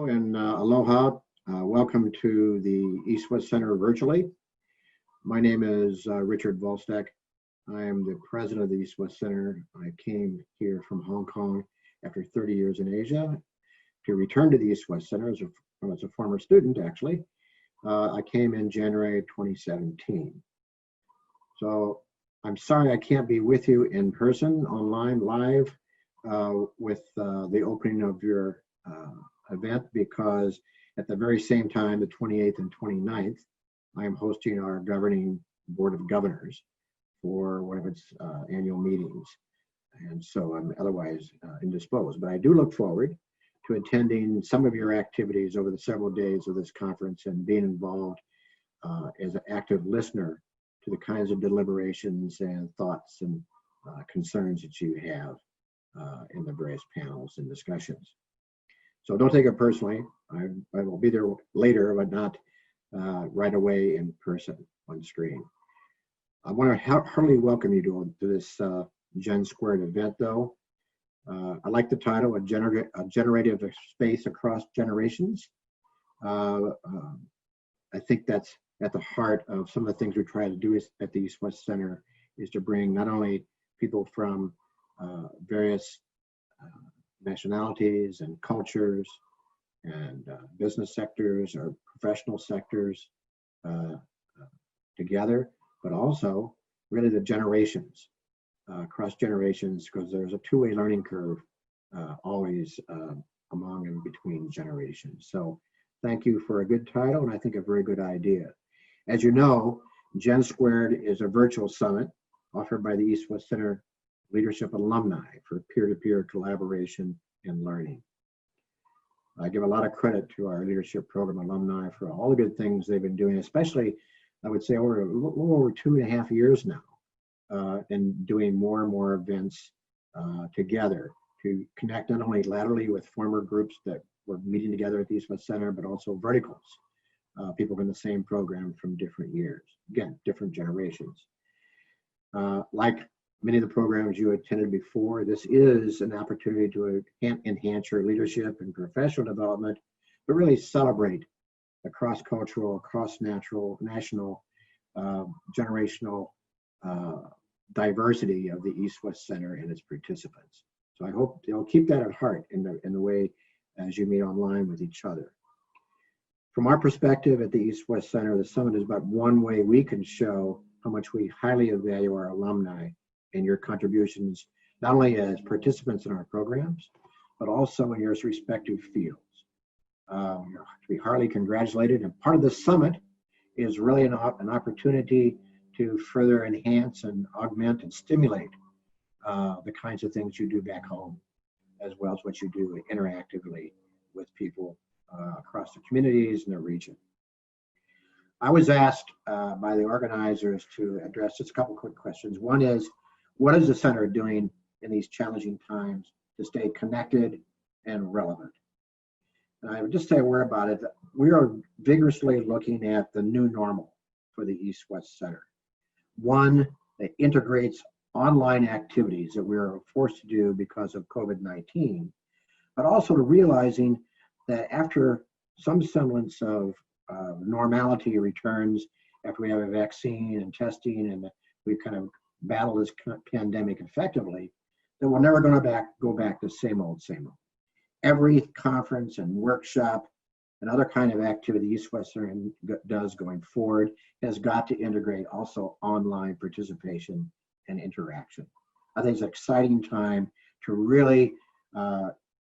And aloha. Welcome to the East-West Center virtually. My name is Richard Vuylsteke. I am the president of the East-West Center. I came here from Hong Kong after 30 years in Asia to return to the East-West Center as a former student, actually. I came in January 2017. So I'm sorry I can't be with you in person, online, live, with the opening of your event, because at the very same time, the 28th and 29th, I am hosting our governing board of governors for one of its annual meetings. And so I'm otherwise indisposed, but I do look forward to attending some of your activities over the several days of this conference and being involved as an active listener to the kinds of deliberations and thoughts and concerns that you have in the various panels and discussions. So don't take it personally. I will be there later, but not right away in person on screen. I want to heartily welcome you to this GenSquared event, though. I like the title, A Generative Space Across Generations. I think that's at the heart of some of the things we try to do at the East-West Center, is to bring not only people from various nationalities and cultures and business sectors or professional sectors together, but also really the generations, across generations, because there's a two-way learning curve always among and between generations. So thank you for a good title, and I think a very good idea. As you know, GenSquared is a virtual summit offered by the East-West Center Leadership Alumni for peer-to-peer collaboration and learning. I give a lot of credit to our leadership program alumni for all the good things they've been doing, especially, I would say, over 2.5 years now, and doing more and more events together to connect not only laterally with former groups that were meeting together at the East-West Center, but also verticals, people in the same program from different years, again, different generations. Like many of the programs you attended before, this is an opportunity to enhance your leadership and professional development, but really celebrate the cross-cultural, cross-national, generational diversity of the East-West Center and its participants. So I hope you'll keep that at heart in the way as you meet online with each other. From our perspective at the East-West Center, the summit is but one way we can show how much we highly value our alumni and your contributions, not only as participants in our programs, but also in your respective fields. You're to be highly congratulated, and part of the summit is really an opportunity to further enhance and augment and stimulate the kinds of things you do back home, as well as what you do interactively with people across the communities in the region. I was asked by the organizers to address just a couple quick questions. One is, what is the center doing in these challenging times to stay connected and relevant? And I would just say a word about it. We are vigorously looking at the new normal for the East-West Center. One that integrates online activities that we are forced to do because of COVID-19, but also to realizing that after some semblance of normality returns, after we have a vaccine and testing and we kind of battle this pandemic effectively, that we're never going to go back to same old. Every conference and workshop and other kind of activity East-West Center does going forward has got to integrate also online participation and interaction. I think it's an exciting time to really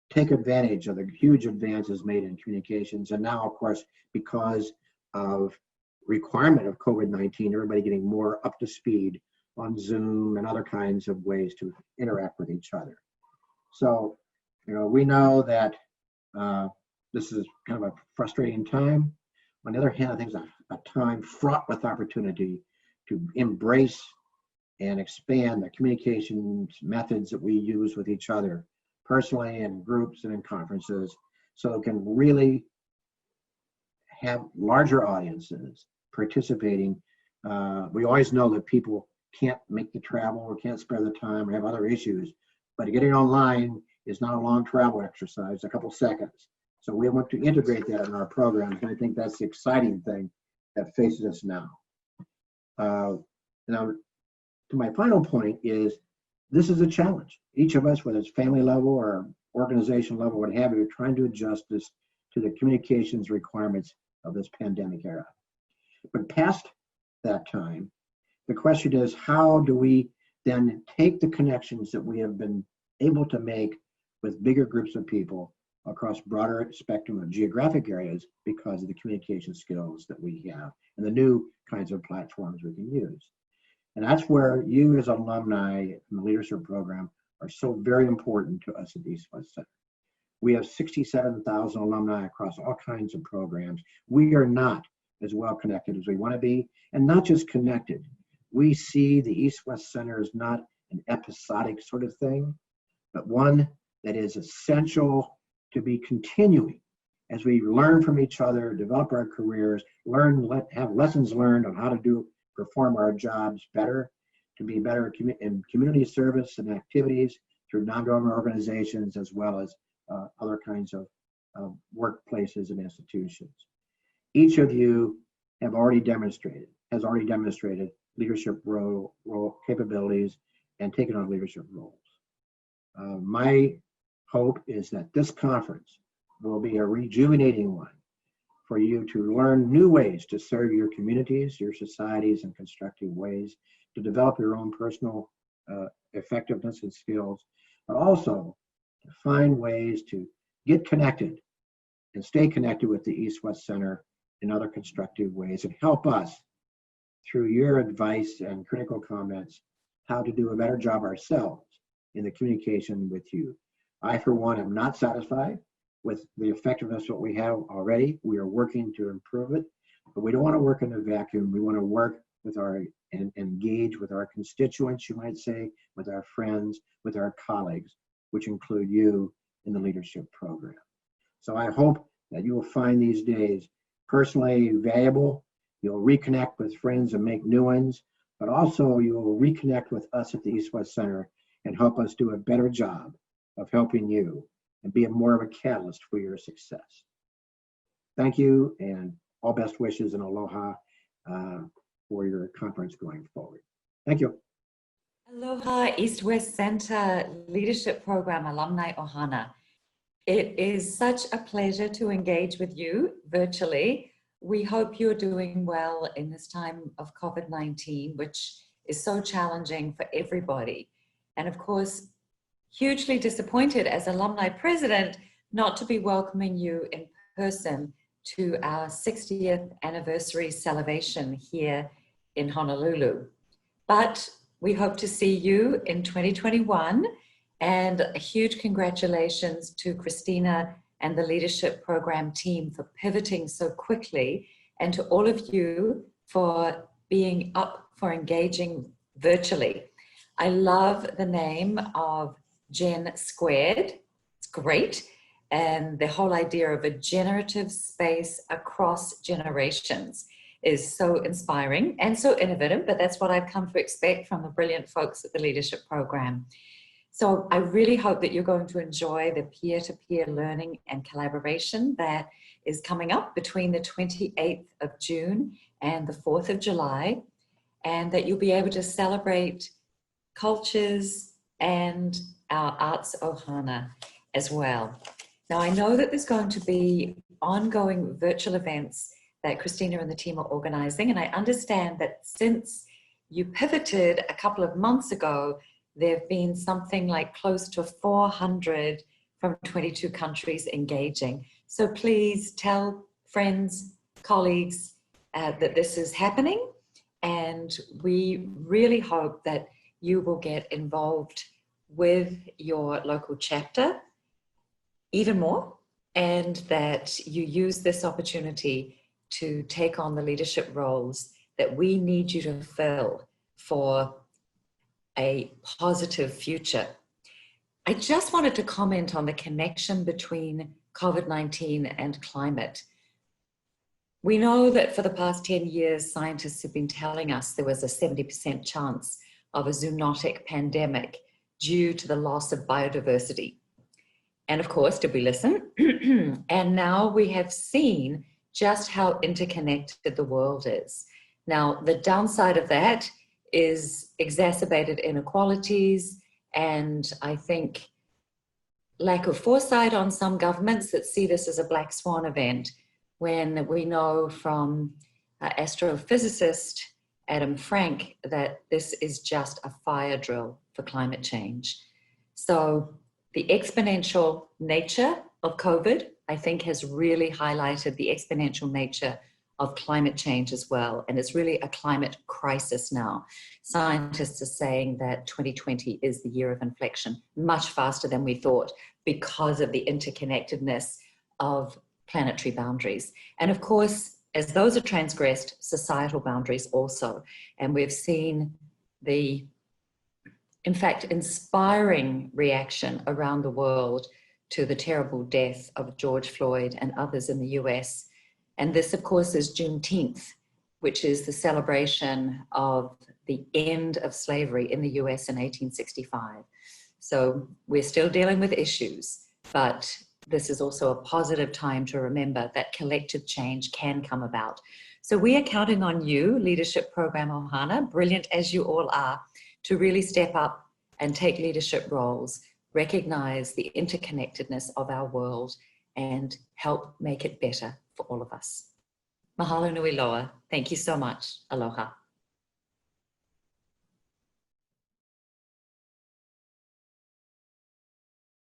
take advantage of the huge advances made in communications. And now, of course, because of requirement of COVID-19, everybody getting more up to speed on Zoom and other kinds of ways to interact with each other. So, we know that this is kind of a frustrating time. On the other hand, I think it's a time fraught with opportunity to embrace and expand the communications methods that we use with each other, personally, in groups and in conferences, so it can really have larger audiences participating. We always know that people can't make the travel or can't spare the time or have other issues, but getting online is not a long travel exercise, a couple seconds. So we want to integrate that in our programs, and I think that's the exciting thing that faces us now. Now, to my final point is, this is a challenge. Each of us, whether it's family level or organization level, what have you, are trying to adjust this to the communications requirements of this pandemic era. But past that time, the question is, how do we then take the connections that we have been able to make with bigger groups of people across broader spectrum of geographic areas because of the communication skills that we have and the new kinds of platforms we can use. And that's where you as alumni in the leadership program are so very important to us at the East West Center. We have 67,000 alumni across all kinds of programs. We are not as well connected as we want to be, and not just connected. We see the East West Center as not an episodic sort of thing, but one that is essential to be continuing as we learn from each other, develop our careers, have lessons learned on how to perform our jobs better, to be better in community service and activities through non-government organizations, as well as other kinds of workplaces and institutions. Each of you has already demonstrated leadership role capabilities and taken on leadership roles. My hope is that this conference will be a rejuvenating one for you to learn new ways to serve your communities, your societies in constructive ways, to develop your own personal effectiveness and skills, but also to find ways to get connected and stay connected with the East West Center in other constructive ways, and help us through your advice and critical comments how to do a better job ourselves in the communication with you. I, for one, am not satisfied with the effectiveness of what we have already. We are working to improve it, but we don't want to work in a vacuum. We want to work with and engage with our constituents, you might say, with our friends, with our colleagues, which include you in the leadership program. So I hope that you will find these days personally valuable. You'll reconnect with friends and make new ones, but also you will reconnect with us at the East West Center and help us do a better job of helping you and be more of a catalyst for your success. Thank you, and all best wishes and aloha for your conference going forward. Thank you. Aloha, East West Center Leadership Program Alumni Ohana. It is such a pleasure to engage with you virtually. We hope you're doing well in this time of COVID-19, which is so challenging for everybody. And of course, hugely disappointed as alumni president not to be welcoming you in person to our 60th anniversary celebration here in Honolulu. But we hope to see you in 2021, and a huge congratulations to Christina and the leadership program team for pivoting so quickly, and to all of you for being up for engaging virtually. I love the name of GenSquared. It's great. And the whole idea of a generative space across generations is so inspiring and so innovative, but that's what I've come to expect from the brilliant folks at the leadership program. So I really hope that you're going to enjoy the peer-to-peer learning and collaboration that is coming up between the 28th of June and the 4th of July, and that you'll be able to celebrate cultures and our arts ohana as well. Now, I know that there's going to be ongoing virtual events that Christina and the team are organizing, and I understand that since you pivoted a couple of months ago, there have been something like close to 400 from 22 countries engaging. So please tell friends, colleagues that this is happening, and we really hope that you will get involved with your local chapter even more, and that you use this opportunity to take on the leadership roles that we need you to fill for a positive future. I just wanted to comment on the connection between COVID-19 and climate. We know that for the past 10 years, scientists have been telling us there was a 70% chance of a zoonotic pandemic due to the loss of biodiversity. And of course, did we listen? And now we have seen just how interconnected the world is. Now, the downside of that is exacerbated inequalities, and I think lack of foresight on some governments that see this as a black swan event, when we know from astrophysicist Adam Frank that this is just a fire drill for climate change. So the exponential nature of COVID, I think, has really highlighted the exponential nature of climate change as well. And it's really a climate crisis now. Scientists are saying that 2020 is the year of inflection, much faster than we thought, because of the interconnectedness of planetary boundaries. And of course, as those are transgressed, societal boundaries also. And we've seen the, in fact, inspiring reaction around the world to the terrible death of George Floyd and others in the US. And this, of course, is Juneteenth, which is the celebration of the end of slavery in the US in 1865. So we're still dealing with issues, but this is also a positive time to remember that collective change can come about. So we are counting on you, Leadership Program Ohana, brilliant as you all are, to really step up and take leadership roles, recognize the interconnectedness of our world, and help make it better for all of us. Mahalo nui loa. Thank you so much. Aloha.